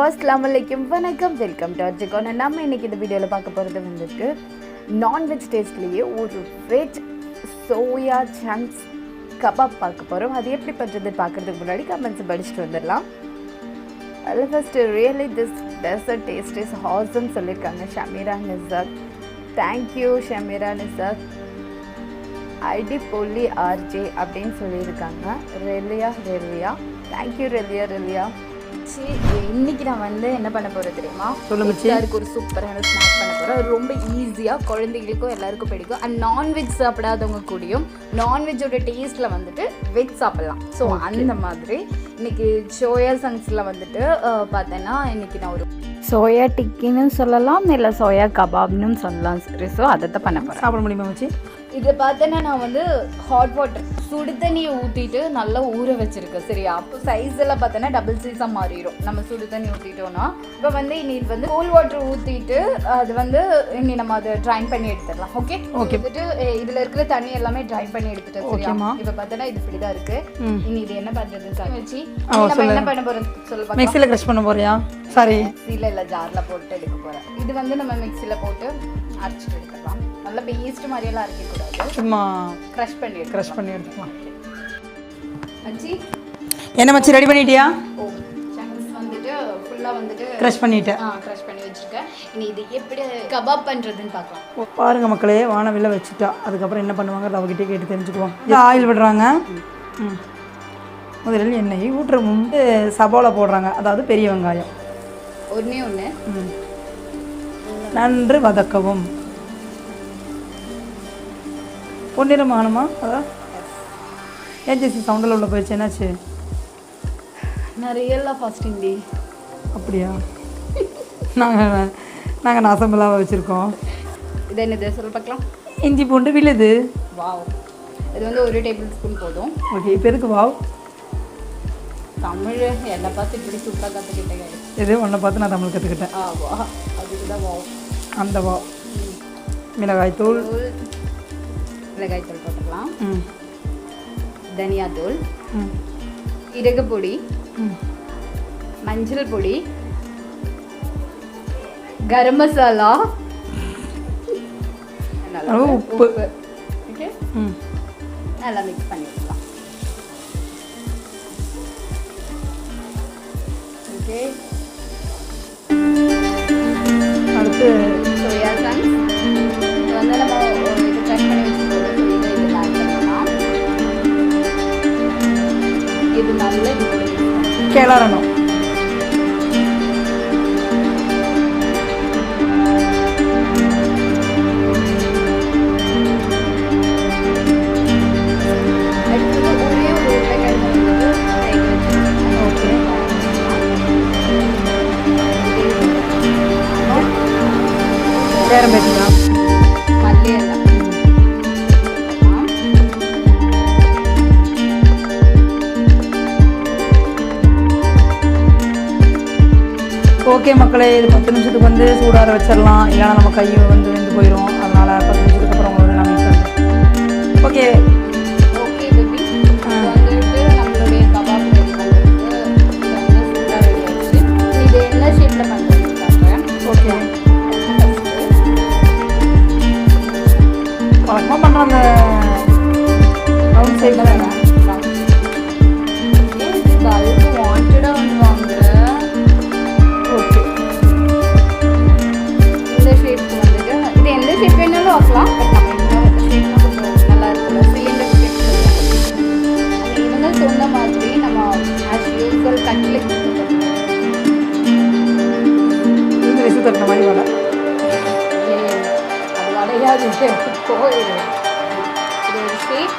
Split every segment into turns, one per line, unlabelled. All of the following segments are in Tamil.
अस्सलाम वालेकुम वनक्कम वेलकम टू Rjcornor. நம்ம இன்னைக்கு இந்த வீடியோல பார்க்க போறது வந்துட்டு நான்வெஜ் டேஸ்ட்லயே ஒரு வெஜ் சோயா சங்க்ஸ் கபாப் பார்க்க போறோம். அது எப்படி பண்றது பார்க்கிறதுக்கு முன்னாடி கமெண்ட்ஸ் படிச்சிட்டு வந்துடலாம். First really this dessert taste is awesome சொல்லிருக்காங்க Shameera Nisath. Thank you Shameera Nisath. ID பொல்லி ஆர்ஜே அப்படின்னு சொல்லியிருக்காங்க. ரெலியா Thank you ரெலியா. இன்னைக்கு நான் வந்து என்ன பண்ண போறேன் தெரியுமா? அதுக்கு ஒரு சூப்பரான ஸ்நாக் பண்ண போறேன். அது ரொம்ப ஈஸியா குழந்தைகளுக்கும் எல்லாருக்கும் பிடிக்கும். அண்ட் நான்வெஜ் சாப்பிடாதவங்க கூடயும் நான்வெஜ்ஜோட டேஸ்ட்ல வந்துட்டு வெஜ் சாப்பிடலாம். ஸோ அந்த மாதிரி இன்னைக்கு சோயா சங்க்ஸ்ல வந்துட்டு பார்த்தேன்னா இன்னைக்கு நான் ஒரு சோயா டிக்கின்னு சொல்லலாம், இல்லை சோயா கபாப்னு சொல்லலாம். சரி, ஸோ அதை தான் பண்ண போகிறேன்.
சாப்பிட முடியுமா வச்சு
இதை பார்த்தேன்னா நான் வந்து ஹாட் வாட்டர் சுடு தண்ணியை ஊற்றிட்டு நல்லா ஊற வச்சுருக்கேன். சரியா? அப்போ சைஸ் எல்லாம் பார்த்தோன்னா டபுள் சைஸாக மாறிடும் நம்ம சுடு தண்ணி ஊற்றிட்டோன்னா. இப்போ வந்து இனி இது வந்து கோல்ட் வாட்டர் ஊற்றிட்டு அது வந்து இனி நம்ம அதை ட்ரைன் பண்ணி எடுத்துடலாம். ஓகே வந்துட்டு இதில் இருக்கிற தண்ணி எல்லாமே ட்ரைன் பண்ணி எடுத்துட்டேன். சரியா? இப்போ பார்த்தோன்னா இது இப்படி தான் இருக்குது. இனி இது என்ன பண்ணுறதுன்னு வச்சு நம்ம என்ன பண்ண போகிறோம் சொல்லுவாங்க.
மிக்ஸியில் க்ரஷ் பண்ண போறியா? சாரி,
மிக்ஸியில் இல்லை ஜாரில் போட்டு எடுக்க போகிறேன். இது வந்து நம்ம மிக்ஸியில் போட்டு அரைச்சிட்டு எடுத்துக்கலாம். நல்லா பேஸ்ட் மாதிரியெல்லாம் அரைக்கக்கூடாது,
சும்மா
க்ரஷ் பண்ணி
எடுத்துக்கலாம்.
மச்சி
என்ன மச்சி ரெடி பண்ணிட்டியா?
ஓ, சங்க்ஸ் வந்துட்டு ஃபுல்லாக வந்துட்டு
க்ரஷ் பண்ணிட்டேன்.
க்ரஷ் பண்ணி வச்சுருக்கேன். இனி இது எப்படி கபாப் பண்ணுறதுன்னு பார்க்கலாம்.
பாருங்க மக்களே, வானவில்ல வச்சுட்டா. அதுக்கப்புறம் என்ன பண்ணுவாங்க அவகிட்டே கேட்டு தெரிஞ்சுக்குவோம். இது ஆயில் விடுறாங்க. முதலில் எண்ணெய் ஊட்டுற முன்பு சபோலா போடுறாங்க, அதாவது பெரிய வெங்காயம்
ஒன்று
நன்று வதக்கவும். பொன்னிறமானமா? அதான் ஏன் ஜெசி சவுண்டில் உள்ள போயிடுச்சு, என்னாச்சு?
நான் ரியலாக ஃபாஸ்டிங் டே.
அப்படியா? நாங்கள் நாசம்பலாக வச்சுருக்கோம்.
இது என்னது சொல்ல பார்க்கலாம்.
இஞ்சி பூண்டு விழுது.
வாவ், இது வந்து 1 டேபிள் ஸ்பூன் போதும்.
ஓகே, இப்போ எதுக்கு வாவ்?
தமிழ் என்னை பார்த்து இப்படி சூப்பராக கற்றுக்கிட்டேங்க.
எது ஒன்றை பார்த்து நான் தமிழ் கற்றுக்கிட்டேன்.
வா, அதுக்கு தான் வாவ்.
அந்த வாவ். மிளகாய்த்தூள்
போட்டுக்கலாம். தனியாத்தூள், இறகு பொடி, மஞ்சள் பொடி, கரம் மசாலா,
உப்பு.
ஓகே, நல்லா மிக்ஸ் பண்ணிக்கலாம். ஓகே,
அடுத்து
சோயா சங்க்ஸ். இது வந்து நம்ம இது கட் பண்ணி வச்சுருக்கோம். இது ஆட் பண்ணலாம். இது நல்ல
கிளறணும். வேற பேசுங்களா?
மல்லியெல்லாம்
ஓகே மக்களே, இது 10 நிமிஷத்துக்கு வந்து சூடார வச்சிடலாம். இல்லைனா நம்ம கை வந்து வெந்து போயிடும். அதனால் 10 நிமிஷத்துக்கு அப்புறம் உங்களுக்கு நான் மிக்ஸ் பண்ணுறேன். ஓகே
பேபி, வந்துட்டு நம்மளுடைய கபாப் ரெடி பண்ணுறதுக்கு இது வந்து சூடாக ரெடி ஆகிடுச்சு. இது என்ன ஷேப்பில் பண்ணுறதுன்னு பார்க்குறேன்.
ஓகே, வழக்கமாக பண்ண அந்த ரவுண்ட் சைடில் வேணாம்.
பல்பு வாண்டடாக வந்துவாங்க.
ஓகே,
இந்த ஷேப்க்கு வந்துட்டு இது எந்த ஷேப் வேணாலும் ஆக்கலாம். பட் நம்ம இந்த ஷேப்னா கொஞ்சம் நல்லா இருக்குல்ல, சிலிண்டர் ஷேப். இவங்க சொன்ன மாதிரி நம்ம ஆஸ் யூஸ்வல் கட்லெட்
இந்த ரிசு தட்டின மாதிரி வடை.
அது வடையாது, கோயில். இது ஒரு ஷேப்.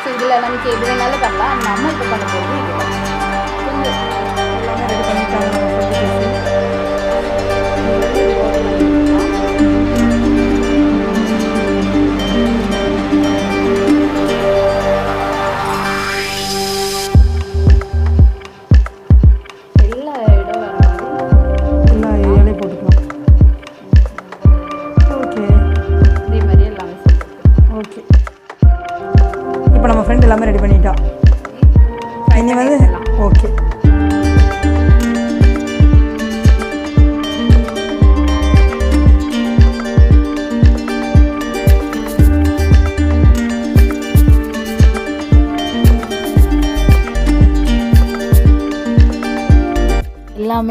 ஸோ இதில் நமக்கு எது வேணாலும் பண்ணலாம். நம்ம இப்போ பண்ண போகிறது இதில் கொஞ்சம்
எல்லாமே ரெடி பண்ணிட்டாங்க.
எல்லா
ஏரியாலையும் போட்டுக்கலாம். ஓகே,
இதே மாதிரி எல்லாமே.
ஓகே, இப்போ நம்ம ஃப்ரெண்ட் எல்லாமே ரெடி பண்ணிட்டா. இனி வந்து ஓகே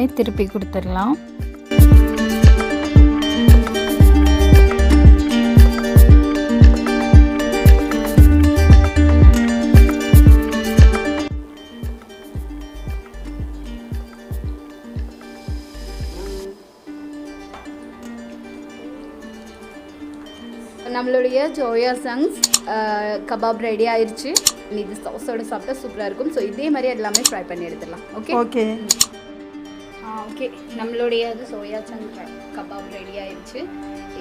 எல்லாமே திருப்பி கொடுத்துடலாம். நம்மளுடைய சோயா சங்க்ஸ் கபாப் ரெடி ஆயிடுச்சு. இது சாஸோட சாப்பிட்டா சூப்பராக இருக்கும். ஸோ இதே மாதிரி எல்லாமே ஃப்ரை பண்ணி எடுத்துடலாம். ஓகே
ஓகே
ஓகே நம்மளுடைய சோயா சங்க் கபாப் ரெடி ஆயிடுச்சு.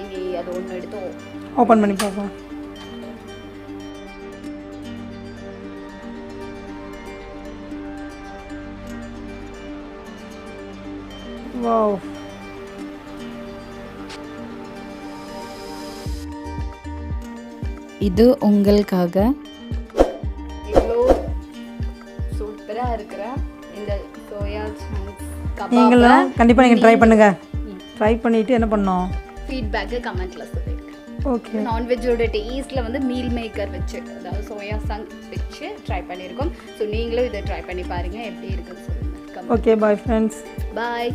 இனி அது ஒன்று எடுத்து
ஓப்பன் பண்ணி பார்க்கலாம். வாவ்,
இது உங்களுக்காக. இவ்வளோ சூப்பராக இருக்கிற இந்த சோயா சங்க்ஸ் கபாப்
நீங்களும் கண்டிப்பாக நீங்கள் ட்ரை பண்ணுங்கள். ட்ரை பண்ணிவிட்டு என்ன பண்ணோம்
ஃபீட்பேக்கு கமெண்ட்டில் சொல்லிடுங்க.
ஓகே,
நான்வெஜ்ஜோட டேஸ்ட்டில் வந்து மீல் மேக்கர் வச்சு, அதாவது சோயா சங்க் வச்சு ட்ரை பண்ணியிருக்கோம். ஸோ நீங்களும் இதை ட்ரை பண்ணி பாருங்கள், எப்படி இருக்குன்னு சொல்லுங்கள்.
Okay, bye friends.
பாய்.